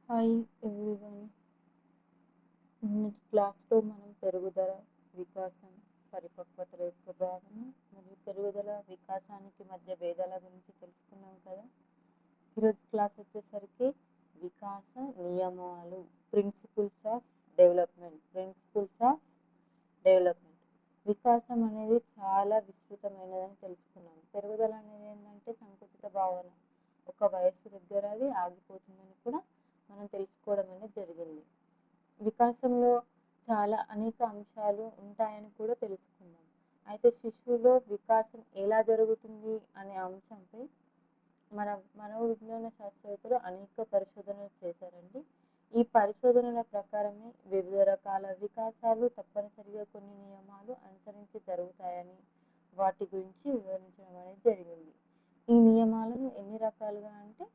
Hi everyone. నిన్నటి క్లాస్లో మనం పెరుగుదల, వికాసం, పరిపక్వతల యొక్క భావన మరియు పెరుగుదల, వికాసానికి మధ్య భేదాల గురించి తెలుసుకున్నాం కదా. ఈరోజు క్లాస్ వచ్చేసరికి వికాస నియమాలు, ప్రిన్సిపుల్స్ ఆఫ్ డెవలప్మెంట్. వికాసం అనేది చాలా విస్తృతమైనదని తెలుసుకున్నాం. పెరుగుదల అనేది ఏంటంటే సంకుచిత భావన, ఒక వయస్సు దగ్గర అది ఆగిపోతుందని కూడా మనం తెలుసుకోవడం అనేది జరిగింది. వికాసంలో చాలా అనేక అంశాలు ఉంటాయని కూడా తెలుసుకుందాం. అయితే శిశువులో వికాసం ఎలా జరుగుతుంది అనే అంశంపై మన మనోవిజ్ఞాన శాస్త్రవేత్తలు అనేక పరిశోధనలు చేశారండి. ఈ పరిశోధనల ప్రకారమే వివిధ రకాల వికాసాలు తప్పనిసరిగా కొన్ని నియమాలు అనుసరించి జరుగుతాయని వాటి గురించి వివరించడం అనేది జరిగింది. ఈ నియమాలను ఎన్ని రకాలుగా అంటే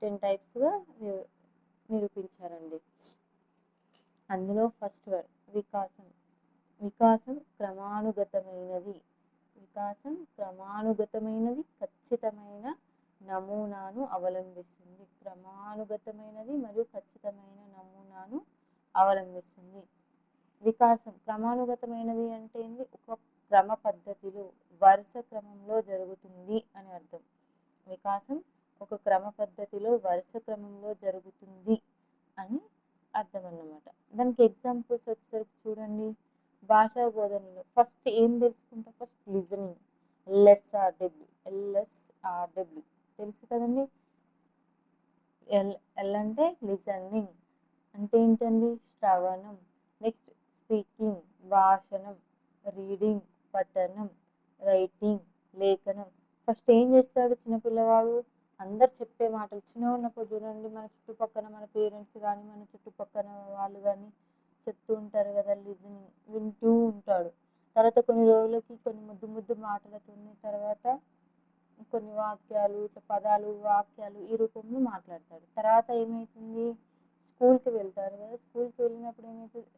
10 టైప్స్గా నిరూపించారండి. అందులో ఫస్ట్ వన్ వికాసం. వికాసం క్రమానుగతమైనది. ఖచ్చితమైన నమూనాను అవలంబిస్తుంది. వికాసం క్రమానుగతమైనది అంటే ఏంటి? ఒక క్రమ పద్ధతిలో, వరుస క్రమంలో జరుగుతుంది అని అర్థం. వికాసం ఒక క్రమ పద్ధతిలో, వరుస క్రమంలో జరుగుతుంది అని అర్థం అన్నమాట. దానికి ఎగ్జాంపుల్స్ వచ్చేసరికి చూడండి, భాషా బోధనలో ఫస్ట్ ఏం తెలుసుకుంటాం? ఫస్ట్ లిజనింగ్, ఎల్ఎస్ఆర్డబ్ల్యూ తెలుసు కదండి. ఎల్ అంటే లిజనింగ్ అంటే ఏంటండి? శ్రవణం. నెక్స్ట్ స్పీకింగ్, భాషణం. రీడింగ్, పఠనం. రైటింగ్, లేఖనం. ఫస్ట్ ఏం చేస్తాడు చిన్నపిల్లవాడు? అందరు చెప్పే మాటలు చిన్నగా ఉన్నప్పుడు చూడండి, మన చుట్టుపక్కల మన పేరెంట్స్ కానీ మన చుట్టుపక్కల వాళ్ళు కానీ చెప్తూ ఉంటారు కదా, లిజనింగ్ వింటూ ఉంటాడు. తర్వాత కొన్ని రోజులకి కొన్ని ముద్దు ముద్దు మాటలతో తర్వాత కొన్ని వాక్యాలు, ఇట్లా పదాలు, వాక్యాలు ఈ రూపంలో మాట్లాడతాడు. తర్వాత ఏమవుతుంది? స్కూల్కి వెళ్తారు కదా, స్కూల్కి వెళ్ళినప్పుడు ఏమవుతుంది?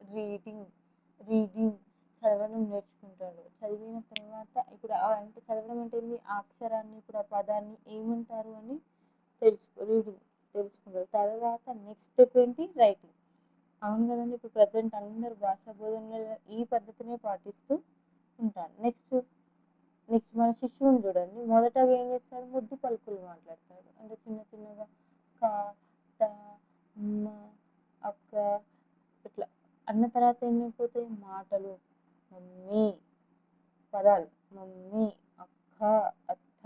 రీడింగ్ చదవడం నేర్చుకుంటాడు. చదివిన తర్వాత ఇప్పుడు అంటే చదవడం అంటే ఏంది? ఆ అక్షరాన్ని, ఇప్పుడు ఆ పదాన్ని ఏమంటారు అని రీడింగ్ తెలుసుకుంటారు. తర్వాత నెక్స్ట్ స్టెప్ ఏంటి? రైటింగ్. అవును కదండి, ఇప్పుడు ప్రజెంట్ అందరు భాషా బోధనలో ఈ పద్ధతినే పాటిస్తూ ఉంటారు. నెక్స్ట్ మన శిశువుని చూడండి, మొదటగా ఏం చేస్తాడు? ముద్దు పలుకులు మాట్లాడతాడు. అంటే చిన్న చిన్నగా క, త, మ, అక్క ఇట్లా అన్న తర్వాత ఏమైపోతాయి? మాటలు, మమ్మీ, పదాలు, మమ్మీ, అక్క, అత్త.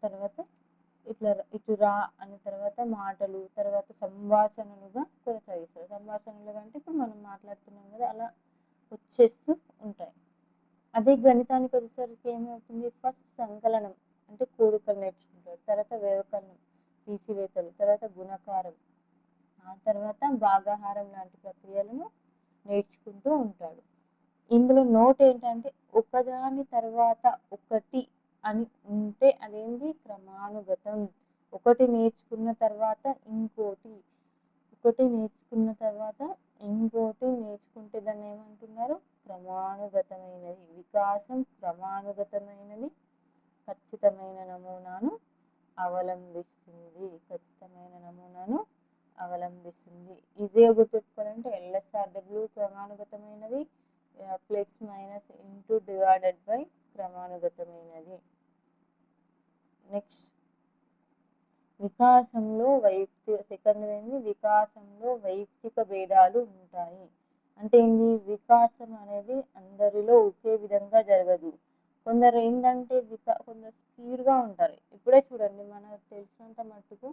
తర్వాత ఇట్లా ఇటు రా అన్న తర్వాత మాటలు, తర్వాత సంభాషణలుగా కొనసాగిస్తారు. సంభాషణలుగా అంటే ఇప్పుడు మనం మాట్లాడుతున్నాం కదా, అలా వచ్చేస్తూ ఉంటాయి. అదే గణితానికి వచ్చేసరికి ఏమవుతుంది? ఫస్ట్ సంకలనం అంటే కూడికలు నేర్చుకుంటారు. తర్వాత వ్యవకలనం, తీసివేతలు. తర్వాత గుణకారం, ఆ తర్వాత భాగాహారం లాంటి ప్రక్రియలను నేర్చుకుంటూ ఉంటాడు. ఇందులో నోట్ ఏంటంటే ఒకదాని తర్వాత ఒకటి అని ఉంటే అదేంటి? క్రమానుగతం. ఒకటి నేర్చుకున్న తర్వాత ఇంకోటి, నేర్చుకుంటే దాన్ని ఏమంటున్నారు? క్రమానుగతమైనది. వికాసం క్రమానుగతమైనది, ఖచ్చితమైన నమూనాను అవలంబిస్తుంది. ఈజీగా గుర్తుపెట్టుకోవాలంటే ఎల్ఎస్ఆర్డబ్ల్యూ క్రమానుగతమైనది, plus minus into divided by క్రమానుగతమైనది. నెక్స్ట్ వికాసంలో వైయక్తిక భేదాలు ఉంటాయి. అంటే ఏంటి? వికాసం అనేది అందరిలో ఒకే విధంగా జరగదు. కొందరు ఏంటంటే కొందరు స్పీడ్గా ఉంటారు. ఇప్పుడే చూడండి, మనకు తెలిసినంత మట్టుకు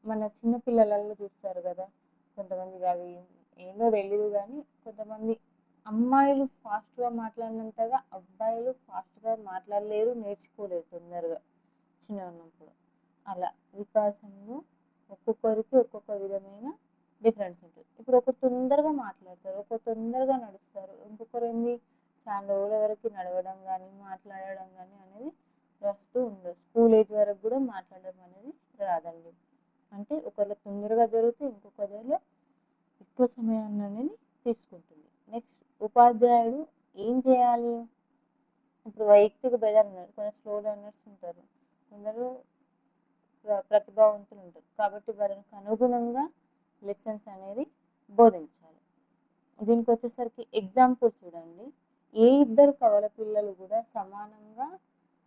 మన చిన్న పిల్లలలో చూస్తారు కదా, కొంతమంది అవి ఏందో తెలియదు కానీ కొంతమంది అమ్మాయిలు ఫాస్ట్గా మాట్లాడినంతగా అబ్బాయిలు ఫాస్ట్గా మాట్లాడలేరు, నేర్చుకోలేరు తొందరగా చిన్న ఉన్నప్పుడు. అలా వికాసంలో ఒక్కొక్కరికి ఒక్కొక్క విధమైన డిఫరెన్స్ ఉంటుంది. ఇప్పుడు ఒకరు తొందరగా మాట్లాడతారు, ఒకరు తొందరగా నడుస్తారు, ఇంకొకరు ఏంది చాలా రోజుల వరకు నడవడం కానీ మాట్లాడడం కానీ అనేది వస్తూ ఉండదు. స్కూల్ ఏజ్ వరకు కూడా మాట్లాడడం అనేది రాదండి. అంటే ఒకరిలో తొందరగా జరిగితే ఇంకొకరిలో ఎక్కువ సమయాన్ని అనేది తీసుకుంటుంది. నెక్స్ట్ ఉపాధ్యాయుడు ఏం చేయాలి? ఇప్పుడు వైయక్తిక భేదాలు ఉన్నాయి. కొందరు స్లో లెర్నర్స్ ఉంటారు, కొందరు ప్రతిభావంతులు ఉంటారు. కాబట్టి వారికి అనుగుణంగా లెసన్స్ అనేది బోధించాలి. దీనికి వచ్చేసరికి ఎగ్జాంపుల్స్ చూడండి. ఏ ఇద్దరు కవల పిల్లలు కూడా సమానంగా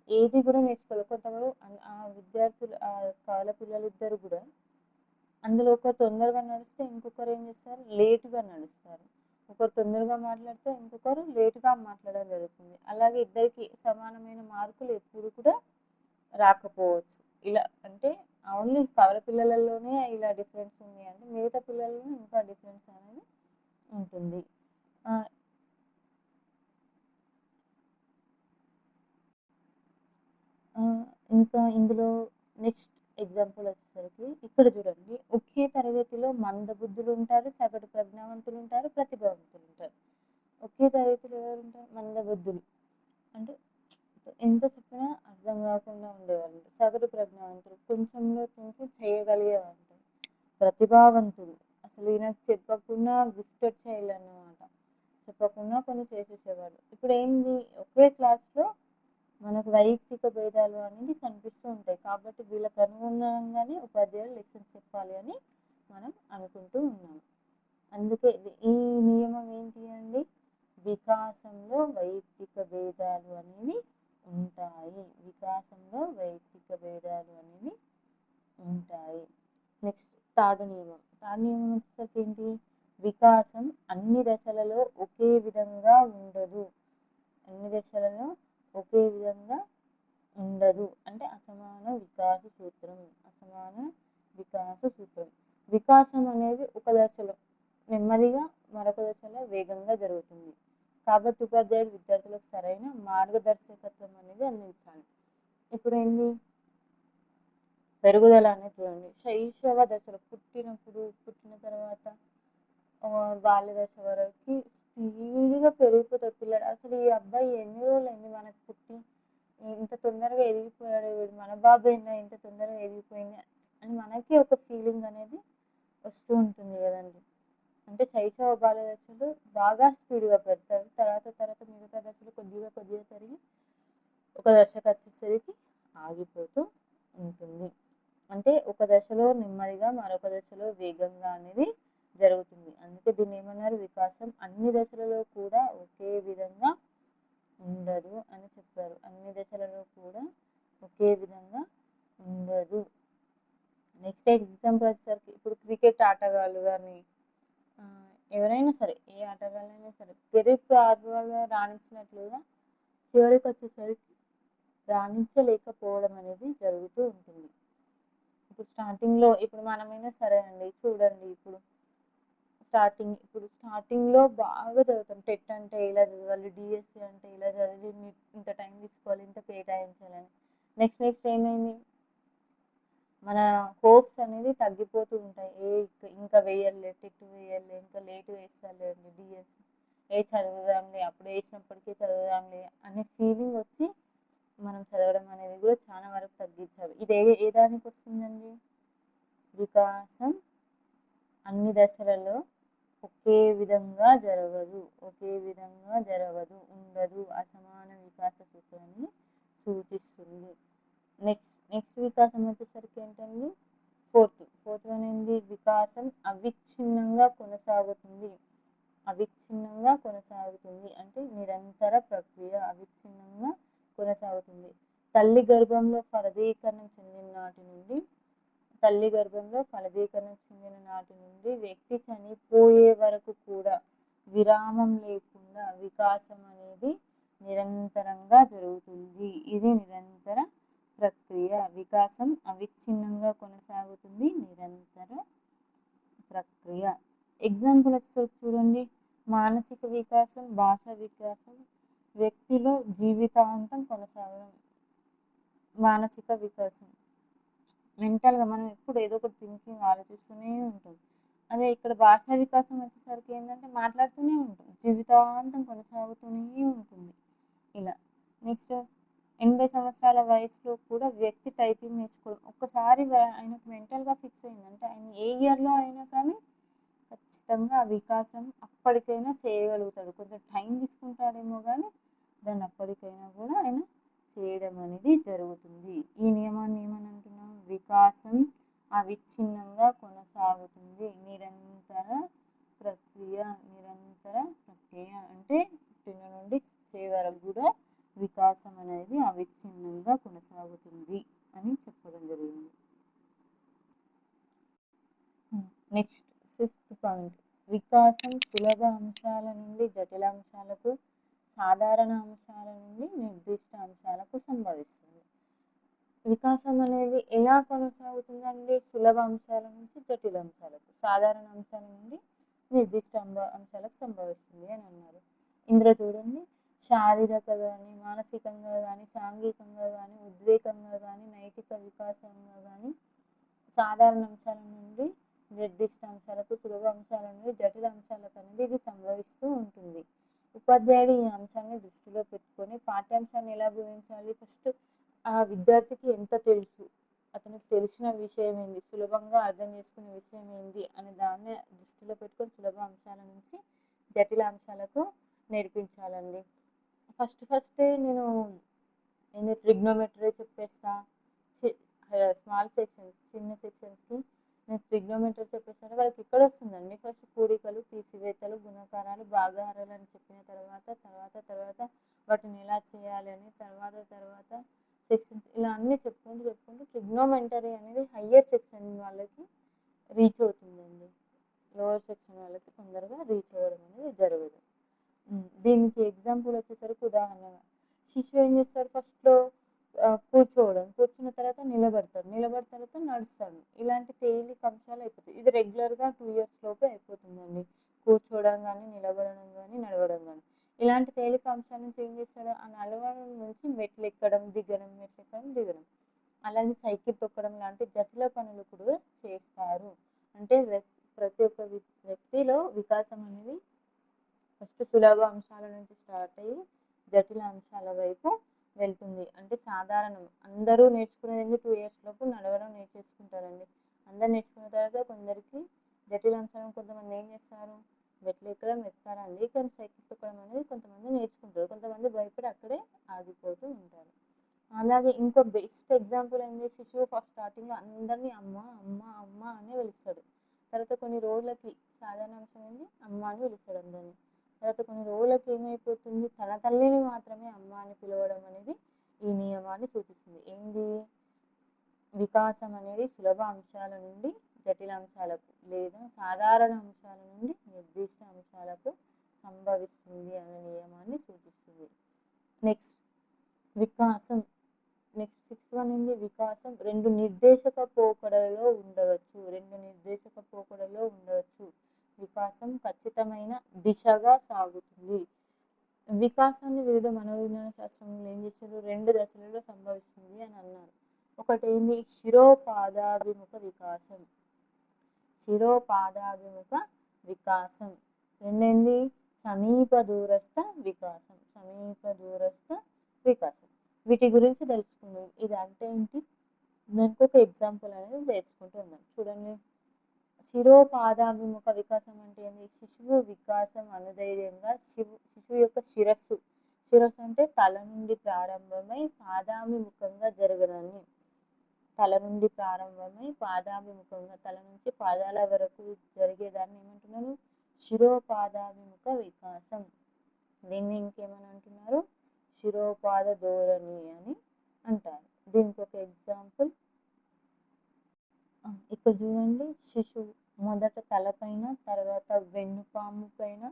ఏది కూడా నేర్చుకోలేదు. కొంతమంది ఆ విద్యార్థులు ఆ కవల పిల్లలు ఇద్దరు కూడా అందులో ఒకరు తొందరగా నడిస్తే ఇంకొకరు ఏం చేస్తారు, లేటుగా నడుస్తారు. ఒకరు తొందరగా మాట్లాడితే ఇంకొకరు లేటుగా మాట్లాడడం జరుగుతుంది. అలాగే ఇద్దరికి సమానమైన మార్కులు ఎప్పుడు కూడా రాకపోవచ్చు. ఇలా అంటే ఓన్లీ కవల పిల్లలలోనే ఇలా డిఫరెన్స్ ఉంది అంటే మిగతా పిల్లల్లో ఇంకా డిఫరెన్స్ అనేది ఉంటుంది. ఇంకా ఇందులో నెక్స్ట్ ఎగ్జాంపుల్ వచ్చేసరికి ఇక్కడ చూడండి. ఒకే తరగతిలో మందబుద్ధులు ఉంటారు, సగటు ప్రజ్ఞావంతులు ఉంటారు, ప్రతిభావంతులు ఉంటారు. ఒకే తరగతిలో ఎవరు ఉంటారు? మందబుద్ధులు అంటే ఎంత చెప్పినా అర్థం కాకుండా ఉండేవాళ్ళు. సగటు ప్రజ్ఞావంతులు కొంచెంలో కొంచెం చేయగలిగేవాళ్ళు. ప్రతిభావంతుడు అసలు ఈయనకు చెప్పకుండా గిఫ్టెడ్ చైల్డ్ అన్నమాట. చెప్పకుండా కొన్ని చేసేసేవాడు. ఇప్పుడు ఏంది, ఒకే క్లాస్లో మనకు వైయక్తిక భేదాలు అనేది కనిపిస్తూ ఉంటాయి. కాబట్టి వీళ్ళకి అనుగుణంగానే ఉపాధ్యాయులు లెసన్స్ చెప్పాలి అని మనం అనుకుంటూ ఉన్నాం. అందుకే ఈ నియమం ఏంటి అండి, వికాసంలో వైయక్తిక భేదాలు అనేవి ఉంటాయి. వికాసంలో వైయక్తిక భేదాలు అనేవి ఉంటాయి. నెక్స్ట్ థర్డ్ నియమం. థర్డ్ నియమం వచ్చేసరికి ఏంటి, వికాసం అన్ని దశలలో ఒకే విధంగా ఉండదు. అన్ని దశలలో ఒకే విధంగా ఉండదు అంటే అసమాన వికాస సూత్రం. అసమాన వికాస సూత్రం. వికాసం అనేది ఒక దశలో నెమ్మదిగా, మరొక దశలో వేగంగా జరుగుతుంది. కాబట్టి ఉపాధ్యాయుడు విద్యార్థులకు సరైన మార్గదర్శకత్వం అనేది అందించాలి. ఇప్పుడు ఏంటి, పెరుగుదల అనేది చూడండి. శైశవ దశలో పుట్టిన తర్వాత బాల్య దశ వరకు స్పీడ్గా పెరిగిపోతాడు పిల్లడు. అసలు ఈ అబ్బాయి ఎన్ని రోజులు అయింది మనకు పుట్టి, ఇంత తొందరగా ఎదిగిపోయాడు, మన బాబేనా ఇంత తొందరగా ఎదిగిపోయింది అని మనకి ఒక ఫీలింగ్ అనేది వస్తూ ఉంటుంది కదండి. అంటే శైశవ బాల్య దశలు బాగా స్పీడ్గా పెడతారు. తర్వాత మిగతా దశలు కొద్దిగా పెరిగి ఒక దశకు వచ్చేసరికి ఆగిపోతూ ఉంటుంది. అంటే ఒక దశలో నెమ్మదిగా, మరొక దశలో వేగంగా అనేది జరుగుతుంది. అందుకే దీన్ని ఏమన్నారు, వికాసం అన్ని దశలలో కూడా ఒకే విధంగా ఉండదు అని చెప్పారు. అన్ని దశలలో కూడా ఒకే విధంగా ఉండదు. నెక్స్ట్ ఎగ్జాంపుల్ వచ్చేసరికి ఇప్పుడు క్రికెట్ ఆటగాళ్ళు కానీ ఎవరైనా సరే, ఏ ఆటగాళ్ళైనా సరే కెరీర్ ఆటగాళ్ళుగా రాణించినట్లుగా చివరికి వచ్చేసరికి రాణించలేకపోవడం అనేది జరుగుతూ ఉంటుంది. ఇప్పుడు స్టార్టింగ్లో ఇప్పుడు మనమైనా సరే అండి చూడండి, ఇప్పుడు స్టార్టింగ్లో బాగా చదువుతాం. టెట్ అంటే ఇలా చదవాలి, డిఎస్సి అంటే ఇలా చదివి ఇంత టైం తీసుకోవాలి, ఇంత కేటాయించాలని. నెక్స్ట్ ఏమైంది, మన హోప్స్ అనేది తగ్గిపోతూ ఉంటాయి. ఇంకా వేయలే, టెట్ వేయలే, ఇంకా లేట్ వేస్తాలే అండి డిఎస్సి, చదువుదాంలే, అప్పుడు వేసినప్పటికీ చదువుదాంలే అనే ఫీలింగ్ వచ్చి మనం చదవడం అనేది కూడా చాలా వరకు తగ్గించాలి. ఇది ఏ దానికి వస్తుందండి, వికాసం అన్ని దశలలో ఒకే విధంగా జరగదు, ఉండదు, అసమాన వికాస సూత్రాన్ని సూచిస్తుంది. నెక్స్ట్ వికాసం వచ్చేసరికి ఏంటండి, ఫోర్త్ వన్ ఏంటి, వికాసం అవిచ్ఛిన్నంగా కొనసాగుతుంది. అంటే నిరంతర ప్రక్రియ, అవిచ్ఛిన్నంగా కొనసాగుతుంది. తల్లి గర్భంలో ఫలదీకరణం చెందిన నాటి నుండి వ్యక్తి చనిపోయే వరకు కూడా విరామం లేకుండా వికాసం అనేది నిరంతరంగా జరుగుతుంది. ఇది నిరంతర ప్రక్రియ. వికాసం అవిచ్ఛిన్నంగా కొనసాగుతుంది, నిరంతర ప్రక్రియ. ఎగ్జాంపుల్ వచ్చేసరికి చూడండి, మానసిక వికాసం, భాషా వికాసం వ్యక్తిలో జీవితాంతం కొనసాగడం. మానసిక వికాసం మెంటల్గా మనం ఎప్పుడు ఏదో ఒకటి థింకింగ్ ఆలోచిస్తూనే ఉంటాం. అదే ఇక్కడ భాషా వికాసం వచ్చేసరికి ఏంటంటే మాట్లాడుతూనే ఉంటాం, జీవితాంతం కొనసాగుతూనే ఉంటుంది ఇలా. నెక్స్ట్ 80 సంవత్సరాల వయసులో కూడా వ్యక్తి టైపింగ్ నేర్చుకోవడం. ఒక్కసారి ఆయనకు మెంటల్గా ఫిక్స్ అయిందంటే ఆయన ఏ ఇయర్లో అయినా కానీ ఖచ్చితంగా ఆ వికాసం అప్పటికైనా చేయగలుగుతాడు. కొంచెం టైం తీసుకుంటాడేమో కానీ దాన్ని అప్పటికైనా కూడా ఆయన చేయడం అనేది జరుగుతుంది. ఈ నియమాన్ని ఏమని అంటున్నాం, వికాసం వికాసం అవిచ్ఛిన్నంగా కొనసాగుతుంది. నిరంతర ప్రక్రియ అంటే పుట్టిన నుండి చే వరకు కూడా వికాసం అనేది అవిచ్ఛిన్నంగా కొనసాగుతుంది అని చెప్పడం జరిగింది. నెక్స్ట్ 5th పాయింట్, వికాసం సులభ అంశాల నుండి జటిల అంశాలకు, సాధారణ అంశాల నుండి నిర్దిష్ట అంశాలకు సంభవిస్తుంది. వికాసం అనేది ఎలా కొనసాగుతుందండి? సులభ అంశాల నుంచి జటిల అంశాలకు, సాధారణ అంశాల నుండి నిర్దిష్ట అంశాలకు సంభవిస్తుంది అని అన్నారు. ఇందులో చూడండి, శారీరక కానీ, మానసికంగా కానీ, సాంఘికంగా కానీ, ఉద్వేగంగా కానీ, నైతిక వికాసంగా కానీ సాధారణ అంశాల నుండి నిర్దిష్ట అంశాలకు, సులభ అంశాల నుండి జటిల అంశాలకు అనేది ఇది సంభవిస్తూ ఉంటుంది. ఉపాధ్యాయుడు ఈ అంశాన్ని దృష్టిలో పెట్టుకొని పాఠ్యాంశాన్ని ఎలా బోధించాలి? ఫస్ట్ ఆ విద్యార్థికి ఎంత తెలుసు, అతనికి తెలిసిన విషయం ఏంది, సులభంగా అర్థం చేసుకునే విషయం ఏంది అనే దాన్ని దృష్టిలో పెట్టుకొని సులభ అంశాల నుంచి జటిల అంశాలకు నేర్పించాలండి. ఫస్ట్ నేను ట్రిగ్నోమెట్రీ చెప్పేస్తా, స్మాల్ సెక్షన్స్, చిన్న సెక్షన్స్కి నేను ట్రిగ్నోమెట్రీ చెప్పేస్తాను. వాళ్ళకి ఎక్కడ వస్తుందండి? ఫస్ట్ కూడికలు, తీసివేతలు, గుణకారాలు, భాగాహారాలు అని చెప్పిన తర్వాత వాటిని ఎలా చేయాలి అని తర్వాత సెక్షన్స్ ఇలా అన్నీ చెప్పుకుంటూ ట్రిగ్నోమెట్రీ అనేది హయ్యర్ సెక్షన్ వాళ్ళకి రీచ్ అవుతుందండి. లోవర్ సెక్షన్ వాళ్ళకి తొందరగా రీచ్ అవ్వడం అనేది జరగదు. దీనికి ఎగ్జాంపుల్ వచ్చేసరికి ఉదాహరణ, శిశువు ఏం చేస్తాడు? ఫస్ట్లో కూర్చున్న తర్వాత నిలబడతాడు తర్వాత నడుస్తాడు. ఇలాంటి తేలిక అంశాలు అయిపోతాయి. ఇది రెగ్యులర్గా 2 years లోపే అయిపోతుందండి. కూర్చోవడం కానీ, నిలబడడం కానీ, నడవడం కానీ. ఇలాంటి తేలిక అంశాల నుంచి ఏం చేస్తాడు? ఆ నడవడం నుంచి మెట్లు ఎక్కడం, దిగడం. అలాగే సైకిల్ తొక్కడం లాంటి జటిల పనులు కూడా చేస్తారు. అంటే ప్రతి ఒక్క వ్యక్తిలో వికాసం అనేది ఫస్ట్ సులభ అంశాల నుంచి స్టార్ట్ అయ్యి జటిల అంశాల వైపు వెళ్తుంది. అంటే సాధారణం అందరూ నేర్చుకునేది 2 years లోపు నడవడం నేర్చేసుకుంటారండి. అందరు నేర్చుకున్న తర్వాత కొందరికి జటిల అంశాలను కొంతమంది ఏం చేస్తారు? మెట్లు ఎక్కడం ఎక్కుతారండి, కానీ సైకిల్ తొక్కడం అనేది కొంతమంది నేర్చుకుంటారు, కొంతమంది భయపడి అక్కడే ఆగిపోతూ ఉంటారు. అలాగే ఇంకో బెస్ట్ ఎగ్జాంపుల్ ఏంటి? శిశువు ఫస్ట్ స్టార్టింగ్లో అందరినీ అమ్మ అమ్మ అమ్మ అని పిలుస్తాడు. తర్వాత కొన్ని రోజులకి సాధారణ అంశం ఏంటి? అమ్మ అని పిలుస్తాడు అందరినీ. తర్వాత కొన్ని రోజులకి ఏమైపోతుంది? తన తల్లిని మాత్రమే అమ్మ అని పిలవడం అనేది ఈ నియమాన్ని సూచిస్తుంది. ఏంది? వికాసం అనేది సులభ అంశాల నుండి జటిల అంశాలకు లేదా సాధారణ అంశాల నుండి నిర్దిష్ట అంశాలకు సంభవిస్తుంది అనే నియమాన్ని సూచిస్తుంది. నెక్స్ట్ వికాసం. నెక్స్ట్ 6th వన్ ఏంది? వికాసం రెండు నిర్దేశక పోకడలలో ఉండవచ్చు. వికాసం ఖచ్చితమైన దిశగా సాగుతుంది. వికాసాన్ని వివిధ మనోవిజ్ఞాన శాస్త్రంలో ఏం చేశారు? 2 దశలలో సంభవిస్తుంది అని అన్నారు. ఒకటి ఏంది? శిరోపాదాభిముఖ వికాసం. రెండేంది? సమీప దూరస్థ వికాసం. వీటి గురించి తెలుసుకుందాం. ఇది అంటే ఏంటి? దానికి ఒక ఎగ్జాంపుల్ అనేది తెలుసుకుంటూ ఉందాం. చూడండి, శిరోపాదాభిముఖ వికాసం అంటే ఏంటి? శిశువు వికాసం అనుదైర్యంగా శిశువు యొక్క శిరస్సు అంటే తల నుండి ప్రారంభమై పాదాభిముఖంగా జరగడాన్ని, తల నుంచి పాదాల వరకు జరిగేదాన్ని ఏమంటున్నారు? శిరోపాదాభిముఖ వికాసం. దీన్ని ఇంకేమని అంటున్నారు? శిరోపాద ధోరణి అని అంటారు. దీనికి ఒక ఎగ్జాంపుల్ ఇక్కడ చూడండి, శిశువు మొదట తలపైన, తర్వాత వెన్నుపాము పైన,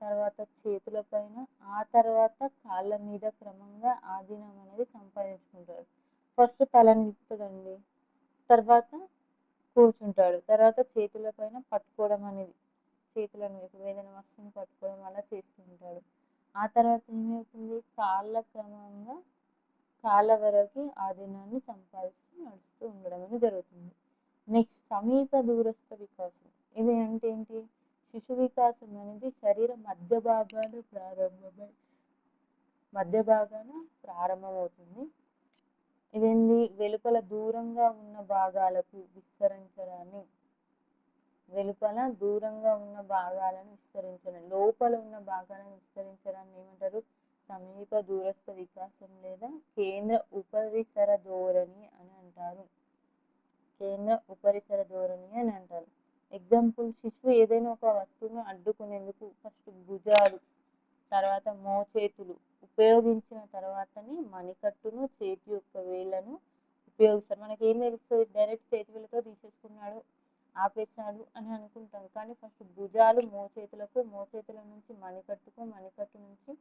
తర్వాత చేతుల పైన, ఆ తర్వాత కాళ్ళ మీద క్రమంగా ఆధీనం అనేది సంపాదించుకుంటాడు. ఫస్ట్ తల నిలుపుతాడండి, తర్వాత కూర్చుంటాడు, తర్వాత చేతుల పైన పట్టుకోవడం అనేది, చేతులను ఇప్పుడు ఏదైనా వస్తువుని పట్టుకోవడం అలా చేస్తుంటాడు. ఆ తర్వాత ఏమవుతుంది? కాళ్ళ వరకు ఆధీనాన్ని సంపాదిస్తూ నడుస్తూ ఉండడం అనేది జరుగుతుంది. నెక్స్ట్ సమీప దూరస్థ వికాసం. ఇది అంటే ఏంటి? శిశు వికాసం అనేది శరీరం మధ్య భాగాన ప్రారంభమవుతుంది. ఇదేంటి? వెలుపల దూరంగా ఉన్న భాగాలను విస్తరించడం, లోపల ఉన్న భాగాలను విస్తరించడాన్ని ఏమంటారు? సమీప దూరస్థ వికాసం లేదా కేంద్ర ఉపరిసర ధోరణి అని అంటారు. కేంద్ర ఉపరితల ధోరణి అని అంటారు. ఎగ్జాంపుల్, శిశువు ఏదైనా ఒక వస్తువును అడ్డుకునేందుకు ఫస్ట్ భుజాలు, తర్వాత మోచేతులు ఉపయోగించిన తర్వాతనే మణికట్టును, చేతి యొక్క వేళ్ళను ఉపయోగిస్తారు. మనకి ఏం తెలుస్తుంది, డైరెక్ట్ చేతి వేళ్ళతో తీసేసుకున్నాడు, ఆపేశాడు అని అనుకుంటాం. కానీ ఫస్ట్ భుజాలు మోచేతులకు, మోచేతుల నుంచి మణికట్టుకు, మణికట్టు నుంచి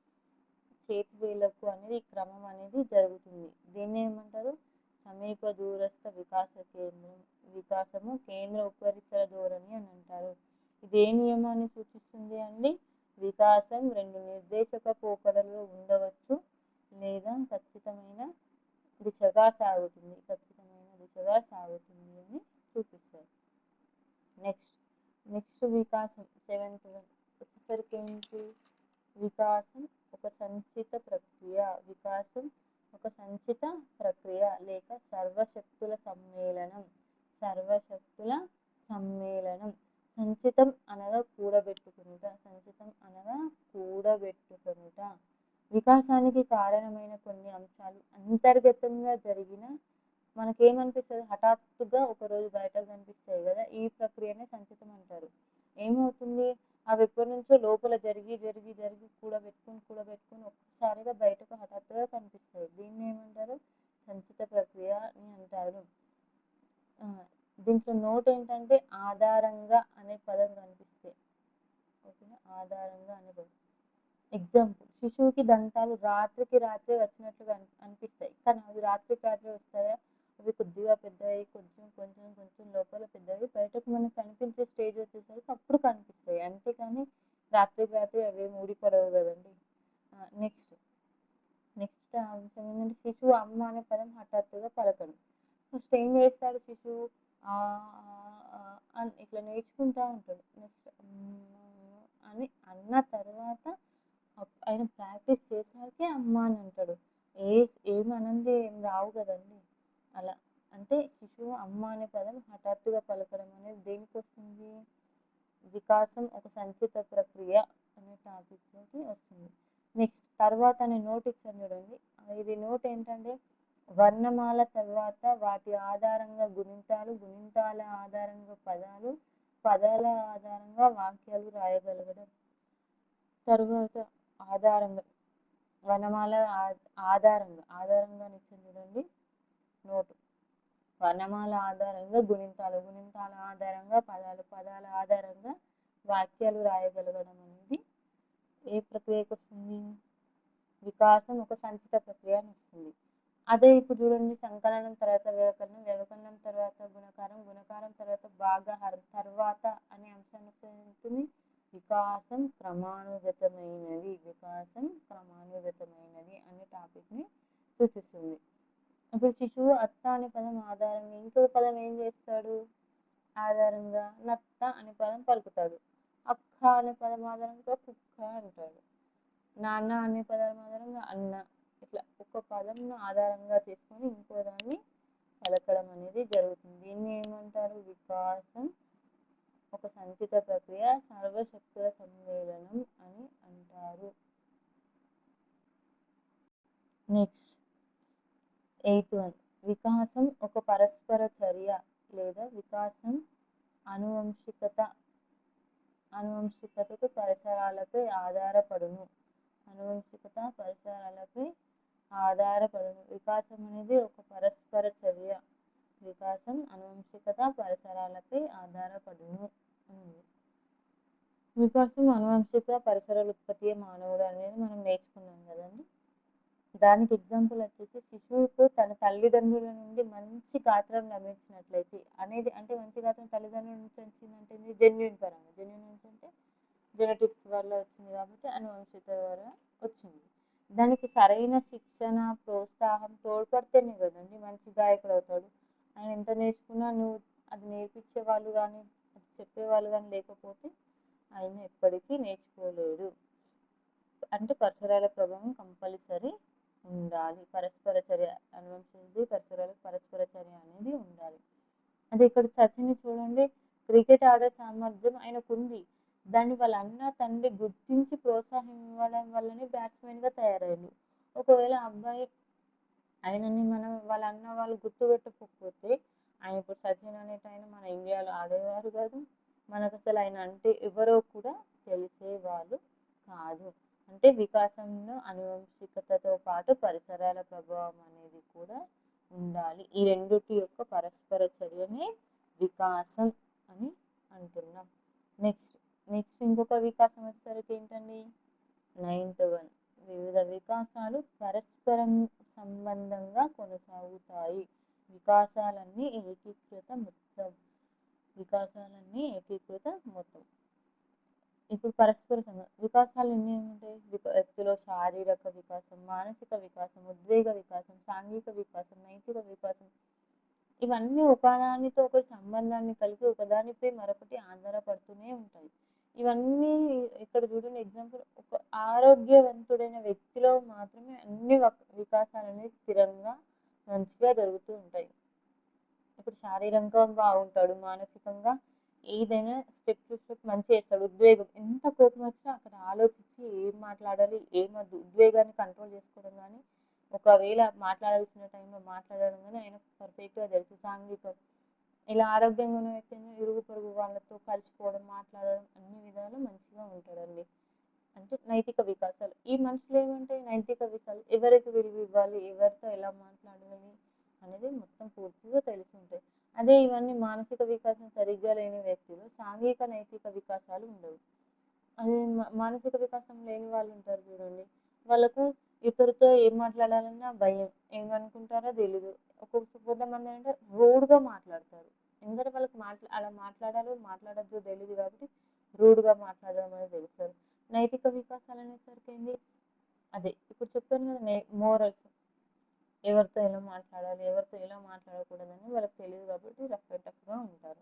చేతి వేళ్ళకు అనేది ఈ క్రమం అనేది జరుగుతుంది. దీన్ని ఏమంటారు, సమీప దూరస్థ వికాసము కేంద్ర ఉపరితల ధోరణి అని అంటారు. ఇది ఏ నియమాన్ని సూచిస్తుంది అండి, వికాసం రెండు నిర్దేశక పోకడల్లో ఉండవచ్చు లేదా ఖచ్చితమైన దిశగా సాగుతుంది అని చూపిస్తారు. నెక్స్ట్ వికాసం 7th వచ్చేసరికి ఏంటి, వికాసం ఒక సంచిత ప్రక్రియ లేక సర్వశక్తుల సమ్మేళనం. సంచితం అనగా కూడబెట్టుకొనుట. వికాసానికి కారణమైన కొన్ని అంశాలు అంతర్గతంగా జరిగిన మనకేమనిపిస్తుంది, హఠాత్తుగా ఒకరోజు బయటకు కనిపిస్తాయి కదా, ఈ ప్రక్రియనే సంచితం అంటారు. ఏమవుతుంది, అవి ఎప్పటి నుంచో లోపల జరిగి కూడబెట్టుకుని ఒక్కసారిగా బయటకు హఠాత్తుగా కనిపిస్తాయి. దీన్ని ఏమంటారు, సంచిత ప్రక్రియ అని అంటారు. దీంట్లో నోట్ ఏంటంటే ఆధారంగా అనే పదం కనిపిస్తాయి. ఓకేనా, ఆధారంగా అనే పదం. ఎగ్జాంపుల్, శిశువుకి దంతాలు రాత్రికి రాత్రే వచ్చినట్లుగా అనిపిస్తాయి, కానీ అవి రాత్రికి రాత్రే వస్తాయా, అవి కొద్దిగా పెద్దవి, కొంచెం లోపల పెద్దవి, బయటకు మనకు కనిపించే స్టేజ్ వచ్చేసరికి అప్పుడు కనిపిస్తాయి, అంతేకాని రాత్రికి రాత్రి అవి ఊడిపడవు కదండి. నెక్స్ట్ అంశం ఏంటంటే, శిశువు అమ్మ అనే పదం హఠాత్తుగా పలకడు. ఫస్ట్ ఏం చేస్తాడు శిశువు, అని ఇట్లా నేర్చుకుంటా ఉంటాడు. నెక్స్ట్ అని అన్న తర్వాత ఆయన ప్రాక్టీస్ చేశాకే అమ్మ అని అంటాడు. ఏమనంది ఏం రావు కదండి. అలా అంటే శిశువు అమ్మ అనే పదం హఠాత్తుగా పలకడం అనేది దేనికి వస్తుంది, వికాసం ఒక సంచిత ప్రక్రియ అనే టాపిక్ లోకి వస్తుంది. నెక్స్ట్ తర్వాత అనే నోట్ ఇచ్చాను చూడండి, ఇది నోట్ ఏంటంటే, వర్ణమాల తర్వాత వాటి ఆధారంగా గుణింతాల ఆధారంగా పదాల ఆధారంగా వాక్యాలు రాయగలగడం. తర్వాత వర్ణమాల ఆధారంగా ఇచ్చాను చూడండి నోటు, వర్ణమాల ఆధారంగా గుణింతాల ఆధారంగా పదాల ఆధారంగా వాక్యాలు రాయగలగడం అనేది ఏ ప్రక్రియకు వస్తుంది, వికాసం ఒక సంచిత ప్రక్రియ అని వస్తుంది. అదే ఇప్పుడు చూడండి, సంకలనం తర్వాత వ్యవకలనం తర్వాత గుణకారం తర్వాత భాగాహారం తర్వాత అనే అంశాన్ని వస్తుంది, వికాసం క్రమానుగతమైనది అనే టాపిక్ ని సూచిస్తుంది. ఇప్పుడు శిశువు అత్త అనే పదం ఆధారంగా ఇంకో పదం ఏం చేస్తాడు, ఆధారంగా నత్త అనే పదం పలుకుతాడు. అక్క అనే పదం ఆధారంగా కుక్క అంటాడు. నాన్న అనే పదం ఆధారంగా అన్న. ఇట్లా ఒక పదం ఆధారంగా చేసుకొని ఇంకో దాన్ని పలకడం అనేది జరుగుతుంది. దీన్ని ఏమంటారు, వికాసం ఒక సంచిత ప్రక్రియ, సర్వశక్తుల సమ్మేళనం అని అంటారు. నెక్స్ట్ 8th వికాసం ఒక పరస్పర చర్య లేదా వికాసం అనువంశికతకు పరిసరాలపై ఆధారపడును. వికాసం అనేది ఒక పరస్పర చర్య, వికాసం అనువంశికత పరిసరాలపై ఆధారపడును. వికాసం అనువంశిక పరిసరాల ఉత్పత్తి మానవుడు అనేది మనం నేర్చుకున్నాం కదండి. దానికి ఎగ్జాంపుల్ వచ్చేసి, శిశువుకు తన తల్లిదండ్రుల నుండి మంచి గాత్రం లభించినట్లయితే అనేది, అంటే మంచి గాత్రం తల్లిదండ్రుల నుంచి వచ్చిందంటే జెన్యున్ పరంగా, అంటే జెనెటిక్స్ వల్ల వచ్చింది కాబట్టి అనువంశికత ద్వారా వచ్చింది. దానికి సరైన శిక్షణ, ప్రోత్సాహం తోడ్పడితేనే కదండి మంచి గాయకుడు అవుతాడు. ఆయన ఎంత నేర్చుకున్నా నువ్వు అది నేర్పించే వాళ్ళు కానీ అది చెప్పేవాళ్ళు కానీ లేకపోతే ఆయన ఎప్పటికీ నేర్చుకోలేడు. అంటే పరిసరాల ప్రభావం కంపల్సరీ ఉండాలి. పరస్పర చర్య, అనువంశిక పరిసరాలకు పరస్పర చర్య అనేది ఉండాలి. అంటే ఇక్కడ సచిన్ చూడండి, క్రికెట్ ఆడే సామర్థ్యం ఆయనకు ఉంది. దాన్ని వాళ్ళ అన్న తండ్రి గుర్తించి ప్రోత్సాహం ఇవ్వడం వల్లనే బ్యాట్స్మెన్ గా తయారయ్యాడు. ఒకవేళ అబ్బాయి ఆయనని వాళ్ళ అన్న వాళ్ళు గుర్తుపెట్టకపోతే ఆయన ఇప్పుడు సచిన్ అనేట ఆయన మన ఇండియాలో ఆడేవారు కాదు. మనకు అసలు ఆయన అంటే ఎవరో కూడా తెలిసేవాళ్ళు కాదు. అంటే వికాసంలో అనువంశికతతో పాటు పరిసరాల ప్రభావం అనేది కూడా ఉండాలి. ఈ రెండిటి యొక్క పరస్పర చర్యనే వికాసం అని అంటున్నాం. నెక్స్ట్ నెక్స్ట్ ఇంకొక వికాసం వచ్చేసరికి ఏంటండి, 9th వన్, వివిధ వికాసాలు పరస్పరం సంబంధంగా కొనసాగుతాయి. వికాసాలన్నీ ఏకీకృత మొత్తం. వికాసాలన్నీ ఏకీకృత మొత్తం. ఇప్పుడు పరస్పర వికాసాలు ఎన్ని ఉంటాయి? వ్యక్తిలో శారీరక వికాసం, మానసిక వికాసం, ఉద్వేగ వికాసం, సాంఘిక వికాసం, నైతిక వికాసం, ఇవన్నీ ఒకదానితో ఒకటి సంబంధాన్ని కలిగి ఒకదానిపై మరొకటి ఆధారపడుతూనే ఉంటాయి. ఇవన్నీ ఇక్కడ చూడండి ఎగ్జాంపుల్, ఒక ఆరోగ్యవంతుడైన వ్యక్తిలో మాత్రమే అన్ని వికాసాలు అనేది స్థిరంగా మంచిగా జరుగుతూ ఉంటాయి. ఇప్పుడు శారీరకంగా బాగుంటాడు, మానసికంగా ఏదైనా స్టెప్ టు స్టెప్ మంచి చేస్తాడు. ఉద్వేగం, ఎంత కోపం వచ్చినా అక్కడ ఆలోచించి ఏం మాట్లాడాలి, ఏమద్దు, ఉద్వేగాన్ని కంట్రోల్ చేసుకోవడం కానీ, ఒకవేళ మాట్లాడాల్సిన టైంలో మాట్లాడడం కానీ ఆయన పర్ఫెక్ట్గా తెలుసు. సాంఘికం, ఇలా ఆరోగ్యంగా ఉన్న వ్యక్తి ఇరుగు పొరుగు వాళ్ళతో కలిసిపోవడం, మాట్లాడడం అన్ని విధాలు మంచిగా ఉంటాడండి. అంటే నైతిక వికాసాలు, ఈ మనుషులు ఏమంటాయి నైతిక వికాసాలు, ఎవరికి విలువ ఇవ్వాలి, ఎవరితో ఎలా మాట్లాడాలి అనేది మొత్తం పూర్తిగా తెలిసి ఉంటాయి. అదే ఇవన్నీ మానసిక వికాసం సరిగ్గా లేని వ్యక్తులు సాంఘిక నైతిక వికాసాలు ఉండవు. అదే మానసిక వికాసం లేని వాళ్ళు ఉంటారు చూడండి, వాళ్ళకు ఇతరుతో ఏం మాట్లాడాలన్నా భయం, ఏమనుకుంటారో తెలీదు. కొంతమంది అంటే రూడ్గా మాట్లాడతారు, ఎందుకంటే వాళ్ళకి అలా మాట్లాడాలో మాట్లాడద్దో తెలియదు కాబట్టి రూడ్గా మాట్లాడడం అనేది తెలుస్తారు. నైతిక వికాసాలు అనేసరికి ఏంటి, అదే ఇప్పుడు చెప్పాను కదా, మోరల్స్, ఎవరితో ఎలా మాట్లాడాలి, ఎవరితో ఎలా మాట్లాడకూడదని వాళ్ళకి తెలియదు కాబట్టి రఫ్ అండ్ టఫ్గా ఉంటారు.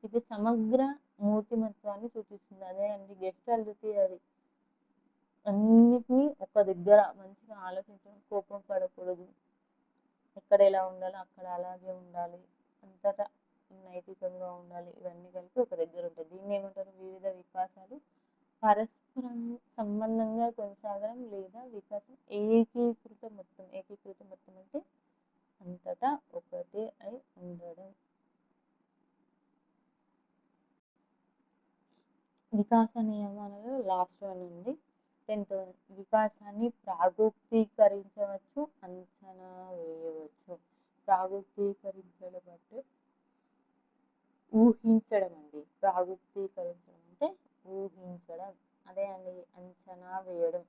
ఇది సమగ్ర మూర్తిమత్వాన్ని సూచిస్తుంది. అదే అండి గెస్టాల్ట్ థియరీ, అన్నిటినీ ఒక దగ్గర మంచిగా ఆలోచించడం, కోపం పడకూడదు, ఎక్కడ ఎలా ఉండాలో అక్కడ అలాగే ఉండాలి, అంతటా నైతికంగా ఉండాలి, ఇవన్నీ కలిపి ఒక దగ్గర ఉంటాయి. దీన్ని ఏమంటారు, వివిధ వికాసాలు పరస్పరం సంబంధంగా కొనసాగడం లేదా వికాసం ఏకీకృత మొత్తం. ఏకీకృత మొత్తం అంటే అంతటా ఒకటే అయి ఉండడం. వికాస నియమాలలో లాస్ట్ వన్ ఉంది, 10th వన్. వికాసాన్ని ప్రాగుక్తీకరించవచ్చు, అంచనా వేయవచ్చు. ప్రాగుక్తీకరించడం అంటే ఊహించడం అండి. ప్రాగుక్తీకరించడం అంటే ఊహించడం. అదే అండి అంచనా వేయడం.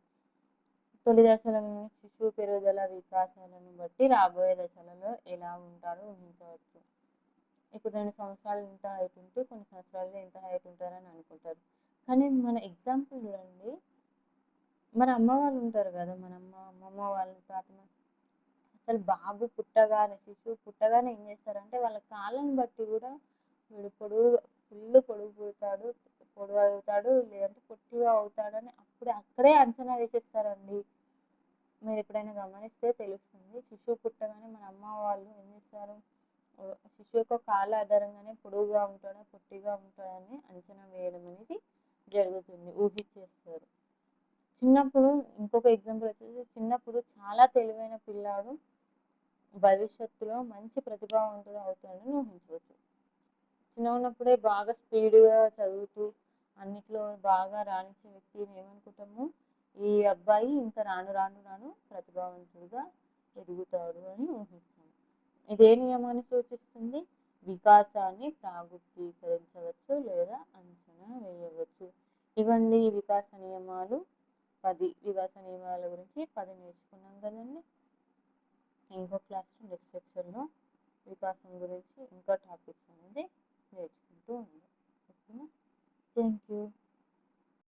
తొలి దశలను శిశువు పెరుగుదల వికాసాలను బట్టి రాబోయే దశలలో ఎలా ఉంటాడో ఊహించవచ్చు. ఇప్పుడు 2 సంవత్సరాలు ఇంత హైట్ ఉంటే కొన్ని సంవత్సరాల్లో ఎంత హైట్ ఉంటారని అనుకుంటారు. కానీ మన ఎగ్జాంపుల్ చూడండి, మన అమ్మ వాళ్ళు ఉంటారు కదా, మన అమ్మమ్మ వాళ్ళు, తాతమ్మ, అసలు బాబు పుట్టగానే, శిశువు పుట్టగానే ఏం చేస్తారంటే వాళ్ళ కాలం బట్టి కూడా వీడు ఫుల్ పొడుగు పుడతాడు, పొడవు అవుతాడు, లేదంటే పొట్టిగా అవుతాడని అక్కడే అంచనా వేసేస్తారండి. మీరు ఎప్పుడైనా గమనిస్తే తెలుస్తుంది. శిశువు పుట్టగానే మన అమ్మ వాళ్ళు ఏం చేస్తారు, శిశువు యొక్క కాళ్ళ ఆధారంగానే పొడుగుగా ఉంటాడా పొట్టిగా ఉంటాడని అంచనా వేయడం అనేది జరుగుతుంది, ఊహించేస్తారు. చిన్నప్పుడు ఇంకొక ఎగ్జాంపుల్ వచ్చేసి, చిన్నప్పుడు చాలా తెలివైన పిల్లాడు భవిష్యత్తులో మంచి ప్రతిభావంతుడు అవుతాడని ఊహించవచ్చు. చిన్న ఉన్నప్పుడే బాగా స్పీడ్గా చదువుతూ అన్నిట్లో బాగా రాణించే వ్యక్తిని ఏమనుకుంటాము, ఈ అబ్బాయి ఇంకా రాను రాను రాను ప్రతిభావంతుడిగా ఎదుగుతాడు అని ఊహిస్తాము. ఇదే నియమాన్ని సూచిస్తుంది, వికాసాన్ని ప్రాగుక్తీకరించవచ్చు లేదా అంచనా వేయవచ్చు. ఇవన్నీ వికాస నియమాలు 10. వికాస నియమాల గురించి 10 నేర్చుకున్నాం కదండి. ఇంకో క్లాస్లో నెక్స్ట్ సెక్షన్లో వికాసం గురించి ఇంకా టాపిక్స్ అనేది నేర్చుకుంటూ ఉన్నాం. ఓకేనా? Thank you.